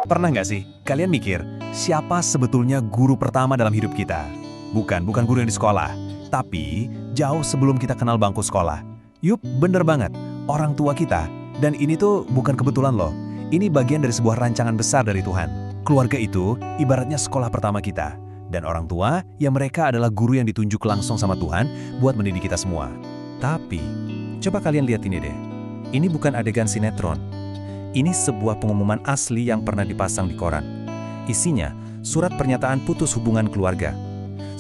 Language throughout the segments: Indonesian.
Pernah nggak sih kalian mikir, siapa sebetulnya guru pertama dalam hidup kita? Bukan guru yang di sekolah, tapi jauh sebelum kita kenal bangku sekolah. Yup, bener banget, orang tua kita. Dan ini tuh bukan kebetulan loh, ini bagian dari sebuah rancangan besar dari Tuhan. Keluarga itu ibaratnya sekolah pertama kita. Dan orang tua, ya mereka adalah guru yang ditunjuk langsung sama Tuhan buat mendidik kita semua. Tapi, coba kalian lihat ini deh. Ini bukan adegan sinetron. Ini sebuah pengumuman asli yang pernah dipasang di koran. Isinya, surat pernyataan putus hubungan keluarga.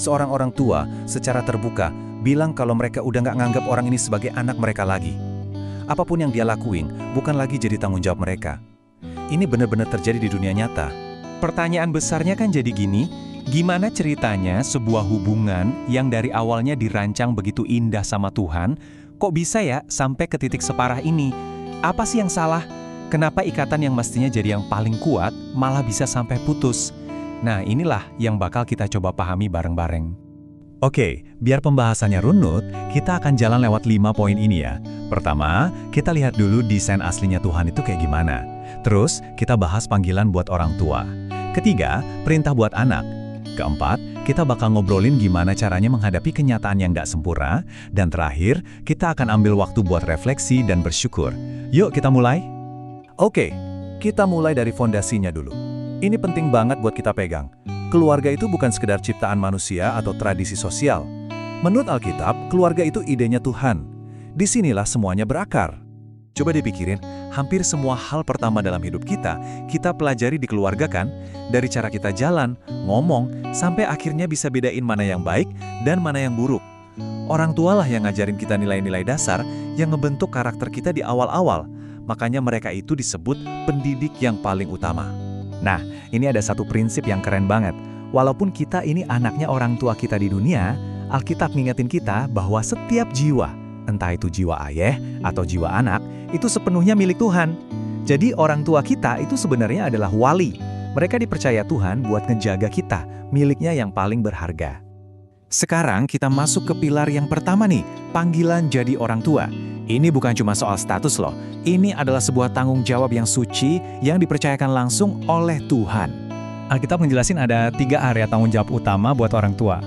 Seorang orang tua secara terbuka bilang kalau mereka udah nggak nganggap orang ini sebagai anak mereka lagi. Apapun yang dia lakuin, bukan lagi jadi tanggung jawab mereka. Ini benar-benar terjadi di dunia nyata. Pertanyaan besarnya kan jadi gini, gimana ceritanya sebuah hubungan yang dari awalnya dirancang begitu indah sama Tuhan, kok bisa ya sampai ke titik separah ini? Apa sih yang salah? Kenapa ikatan yang mestinya jadi yang paling kuat malah bisa sampai putus? Nah, inilah yang bakal kita coba pahami bareng-bareng. Oke, biar pembahasannya runut, kita akan jalan lewat 5 poin ini ya. Pertama, kita lihat dulu desain aslinya Tuhan itu kayak gimana. Terus, kita bahas panggilan buat orang tua. Ketiga, perintah buat anak. Keempat, kita bakal ngobrolin gimana caranya menghadapi kenyataan yang gak sempurna. Dan terakhir, kita akan ambil waktu buat refleksi dan bersyukur. Yuk kita mulai. Oke, kita mulai dari fondasinya dulu. Ini penting banget buat kita pegang. Keluarga itu bukan sekedar ciptaan manusia atau tradisi sosial. Menurut Alkitab, keluarga itu idenya Tuhan. Disinilah semuanya berakar. Coba dipikirin, hampir semua hal pertama dalam hidup kita pelajari di keluarga kan? Dari cara kita jalan, ngomong, sampai akhirnya bisa bedain mana yang baik dan mana yang buruk. Orang tualah yang ngajarin kita nilai-nilai dasar yang ngebentuk karakter kita di awal-awal. Makanya mereka itu disebut pendidik yang paling utama. Nah, ini ada satu prinsip yang keren banget. Walaupun kita ini anaknya orang tua kita di dunia, Alkitab ngingetin kita bahwa setiap jiwa, entah itu jiwa ayah atau jiwa anak, itu sepenuhnya milik Tuhan. Jadi orang tua kita itu sebenarnya adalah wali. Mereka dipercaya Tuhan buat ngejaga kita, miliknya yang paling berharga. Sekarang kita masuk ke pilar yang pertama nih, panggilan jadi orang tua. Ini bukan cuma soal status loh, ini adalah sebuah tanggung jawab yang suci yang dipercayakan langsung oleh Tuhan. Alkitab menjelasin ada 3 area tanggung jawab utama buat orang tua.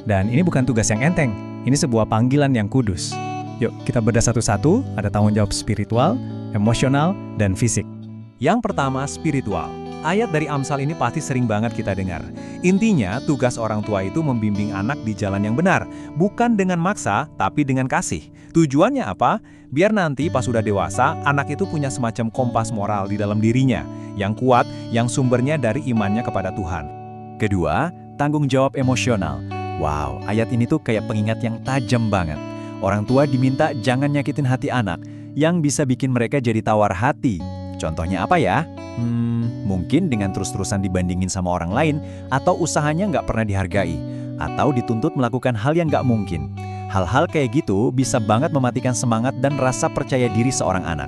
Dan ini bukan tugas yang enteng, ini sebuah panggilan yang kudus. Yuk, kita bedah satu-satu, ada tanggung jawab spiritual, emosional, dan fisik. Yang pertama, spiritual. Ayat dari Amsal ini pasti sering banget kita dengar. Intinya, tugas orang tua itu membimbing anak di jalan yang benar. Bukan dengan maksa, tapi dengan kasih. Tujuannya apa? Biar nanti pas sudah dewasa, anak itu punya semacam kompas moral di dalam dirinya. Yang kuat, yang sumbernya dari imannya kepada Tuhan. Kedua, tanggung jawab emosional. Wow, ayat ini tuh kayak pengingat yang tajam banget. Orang tua diminta jangan nyakitin hati anak, yang bisa bikin mereka jadi tawar hati. Contohnya apa ya? Mungkin dengan terus-terusan dibandingin sama orang lain, atau usahanya nggak pernah dihargai, atau dituntut melakukan hal yang nggak mungkin. Hal-hal kayak gitu bisa banget mematikan semangat dan rasa percaya diri seorang anak.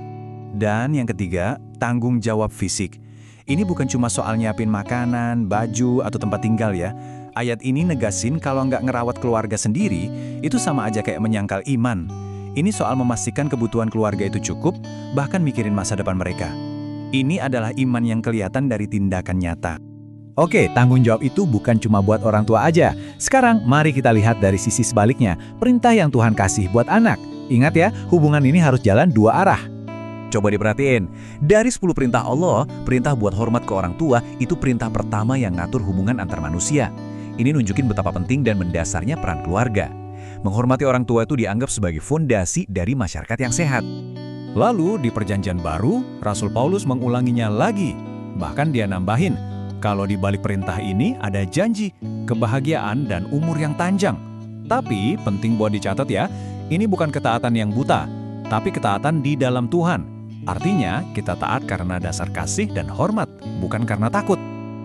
Dan yang ketiga, tanggung jawab fisik. Ini bukan cuma soal nyiapin makanan, baju, atau tempat tinggal ya. Ayat ini negasin kalau nggak ngerawat keluarga sendiri, itu sama aja kayak menyangkal iman. Ini soal memastikan kebutuhan keluarga itu cukup, bahkan mikirin masa depan mereka. Ini adalah iman yang kelihatan dari tindakan nyata. Oke, tanggung jawab itu bukan cuma buat orang tua aja. Sekarang, mari kita lihat dari sisi sebaliknya, perintah yang Tuhan kasih buat anak. Ingat ya, hubungan ini harus jalan 2 arah. Coba diperhatiin, dari 10 perintah Allah, perintah buat hormat ke orang tua itu perintah pertama yang ngatur hubungan antar manusia. Ini nunjukin betapa penting dan mendasarnya peran keluarga. Menghormati orang tua itu dianggap sebagai fondasi dari masyarakat yang sehat. Lalu di Perjanjian Baru, Rasul Paulus mengulanginya lagi. Bahkan dia nambahin, kalau di balik perintah ini ada janji, kebahagiaan, dan umur yang panjang. Tapi penting buat dicatat ya, ini bukan ketaatan yang buta, tapi ketaatan di dalam Tuhan. Artinya, kita taat karena dasar kasih dan hormat, bukan karena takut.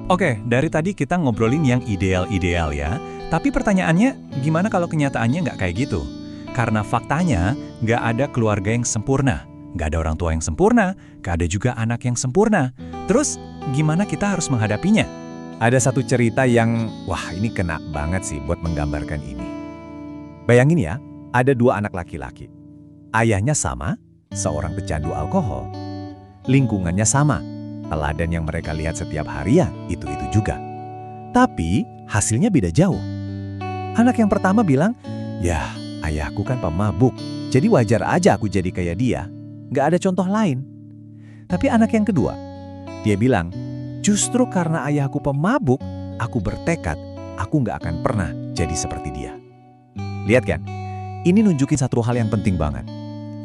Oke, dari tadi kita ngobrolin yang ideal-ideal ya. Tapi pertanyaannya, gimana kalau kenyataannya nggak kayak gitu? Karena faktanya, nggak ada keluarga yang sempurna. Nggak ada orang tua yang sempurna, nggak ada juga anak yang sempurna. Terus, gimana kita harus menghadapinya? Ada satu cerita yang, wah ini kena banget sih buat menggambarkan ini. Bayangin ya, ada 2 anak laki-laki. Ayahnya sama, seorang pecandu alkohol. Lingkungannya sama, Teladan yang mereka lihat setiap hari ya itu-itu juga. Tapi hasilnya beda jauh. Anak yang pertama bilang, "Ya, ayahku kan pemabuk, jadi wajar aja aku jadi kayak dia. Gak ada contoh lain." Tapi anak yang kedua, dia bilang, "Justru karena ayahku pemabuk, aku bertekad, aku gak akan pernah jadi seperti dia." Lihat kan, ini nunjukin satu hal yang penting banget.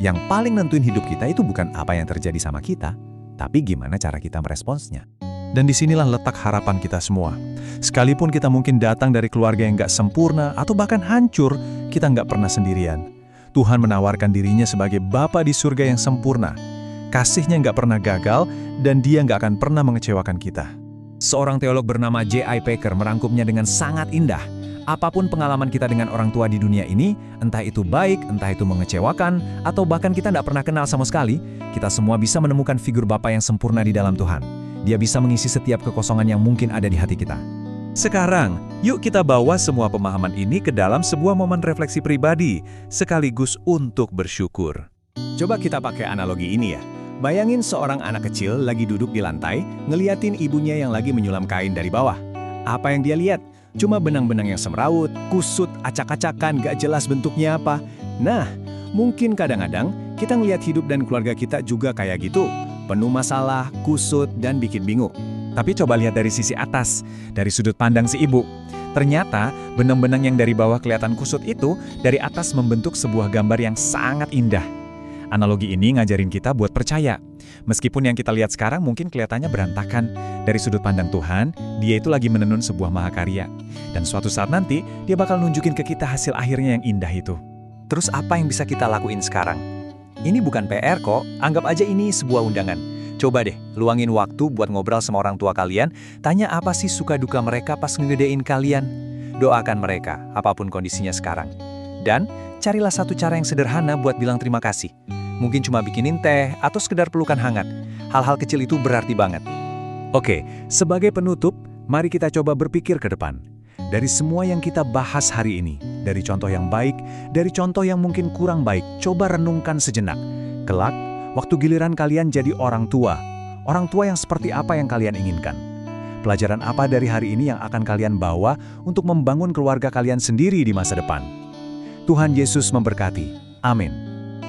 Yang paling nentuin hidup kita itu bukan apa yang terjadi sama kita, tapi gimana cara kita meresponsnya. Dan disinilah letak harapan kita semua. Sekalipun kita mungkin datang dari keluarga yang gak sempurna atau bahkan hancur, kita gak pernah sendirian. Tuhan menawarkan dirinya sebagai Bapa di surga yang sempurna. Kasihnya gak pernah gagal, dan dia gak akan pernah mengecewakan kita. Seorang teolog bernama J.I. Packer merangkumnya dengan sangat indah. Apapun pengalaman kita dengan orang tua di dunia ini, entah itu baik, entah itu mengecewakan, atau bahkan kita gak pernah kenal sama sekali, kita semua bisa menemukan figur Bapa yang sempurna di dalam Tuhan. Dia bisa mengisi setiap kekosongan yang mungkin ada di hati kita. Sekarang, yuk kita bawa semua pemahaman ini ke dalam sebuah momen refleksi pribadi, sekaligus untuk bersyukur. Coba kita pakai analogi ini ya. Bayangin seorang anak kecil lagi duduk di lantai, ngeliatin ibunya yang lagi menyulam kain dari bawah. Apa yang dia lihat? Cuma benang-benang yang semrawut, kusut, acak-acakan, gak jelas bentuknya apa. Nah, mungkin kadang-kadang kita ngeliat hidup dan keluarga kita juga kayak gitu. Penuh masalah, kusut, dan bikin bingung. Tapi coba lihat dari sisi atas, dari sudut pandang si ibu. Ternyata, benang-benang yang dari bawah kelihatan kusut itu, dari atas membentuk sebuah gambar yang sangat indah. Analogi ini ngajarin kita buat percaya. Meskipun yang kita lihat sekarang mungkin kelihatannya berantakan, dari sudut pandang Tuhan, dia itu lagi menenun sebuah mahakarya. Dan suatu saat nanti, dia bakal nunjukin ke kita hasil akhirnya yang indah itu. Terus apa yang bisa kita lakuin sekarang? Ini bukan PR kok, anggap aja ini sebuah undangan. Coba deh, luangin waktu buat ngobrol sama orang tua kalian, tanya apa sih suka duka mereka pas ngegedein kalian. Doakan mereka, apapun kondisinya sekarang. Dan carilah satu cara yang sederhana buat bilang terima kasih. Mungkin cuma bikinin teh atau sekedar pelukan hangat. Hal-hal kecil itu berarti banget. Oke, sebagai penutup, mari kita coba berpikir ke depan. Dari semua yang kita bahas hari ini, dari contoh yang baik, dari contoh yang mungkin kurang baik, coba renungkan sejenak. Kelak, waktu giliran kalian jadi orang tua yang seperti apa yang kalian inginkan? Pelajaran apa dari hari ini yang akan kalian bawa untuk membangun keluarga kalian sendiri di masa depan? Tuhan Yesus memberkati. Amin.